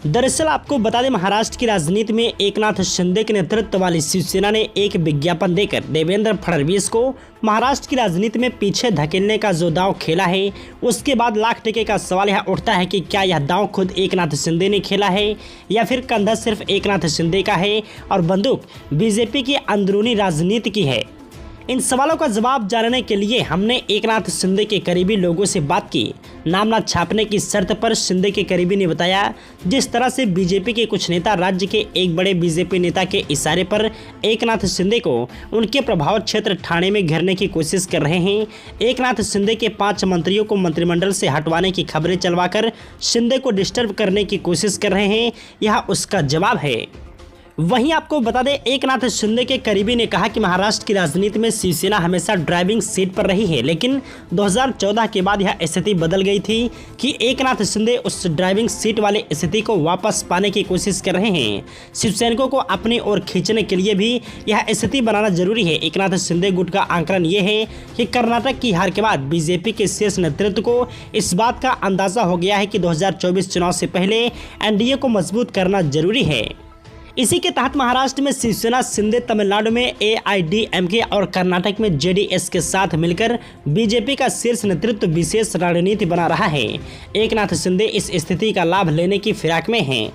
दरअसल आपको बता दें, महाराष्ट्र की राजनीति में एकनाथ शिंदे के नेतृत्व वाली शिवसेना ने एक विज्ञापन देकर देवेंद्र फडणवीस को महाराष्ट्र की राजनीति में पीछे धकेलने का जो दांव खेला है, उसके बाद लाख टके का सवाल यह उठता है कि क्या यह दांव खुद एकनाथ शिंदे ने खेला है या फिर कंधा सिर्फ एकनाथ शिंदे का है और बंदूक बीजेपी की अंदरूनी राजनीति की है। इन सवालों का जवाब जानने के लिए हमने एकनाथ शिंदे के करीबी लोगों से बात की। नाम न छापने की शर्त पर शिंदे के करीबी ने बताया, जिस तरह से बीजेपी के कुछ नेता राज्य के एक बड़े बीजेपी नेता के इशारे पर एकनाथ शिंदे को उनके प्रभाव क्षेत्र ठाणे में घेरने की कोशिश कर रहे हैं। एकनाथ शिंदे के 5 मंत्रियों को मंत्रिमंडल से हटवाने की खबरें चलवाकर शिंदे को डिस्टर्ब करने की कोशिश कर रहे हैं, यह उसका जवाब है। वहीं आपको बता दें, एकनाथ शिंदे के करीबी ने कहा कि महाराष्ट्र की राजनीति में शिवसेना हमेशा ड्राइविंग सीट पर रही है, लेकिन 2014 के बाद यह स्थिति बदल गई थी कि एकनाथ शिंदे उस ड्राइविंग सीट वाले स्थिति को वापस पाने की कोशिश कर रहे हैं। शिवसैनिकों को अपनी ओर खींचने के लिए भी यह स्थिति बनाना जरूरी है। एकनाथ शिंदे गुट का आंकलन ये है कि कर्नाटक की हार के बाद बीजेपी के शीर्ष नेतृत्व को इस बात का अंदाजा हो गया है कि 2024 चुनाव से पहले एनडीए को मजबूत करना जरूरी है। इसी के तहत महाराष्ट्र में शिवसेना शिंदे, तमिलनाडु में एआईडीएमके और कर्नाटक में जेडीएस के साथ मिलकर बीजेपी का शीर्ष नेतृत्व विशेष रणनीति बना रहा है। एकनाथ शिंदे इस स्थिति का लाभ लेने की फिराक में हैं।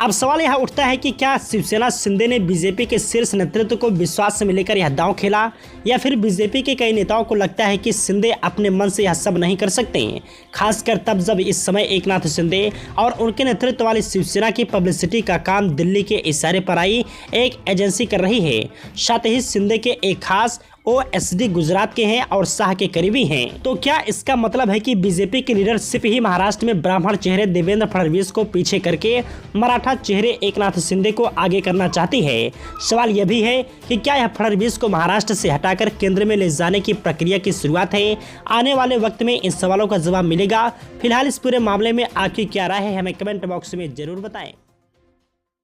अब सवाल यह उठता है कि क्या शिवसेना शिंदे ने बीजेपी के शीर्ष नेतृत्व को विश्वास में लेकर यह दांव खेला या फिर बीजेपी के कई नेताओं को लगता है कि शिंदे अपने मन से यह सब नहीं कर सकते, खासकर तब जब इस समय एकनाथ शिंदे और उनके नेतृत्व वाली शिवसेना की पब्लिसिटी का काम दिल्ली के इशारे पर आई एक एजेंसी कर रही है। साथ ही शिंदे के एक खास ओएसडी गुजरात के हैं और शाह के करीबी हैं। तो क्या इसका मतलब है कि बीजेपी की लीडरशिप ही महाराष्ट्र में ब्राह्मण चेहरे देवेंद्र फडणवीस को पीछे करके मराठा चेहरे एकनाथ शिंदे को आगे करना चाहती है? सवाल यह भी है कि क्या यह फडणवीस को महाराष्ट्र से हटाकर केंद्र में ले जाने की प्रक्रिया की शुरुआत है? आने वाले वक्त में इन सवालों का जवाब मिलेगा। फिलहाल इस पूरे मामले में आपकी क्या राय है, हमें कमेंट बॉक्स में जरूर बताएं।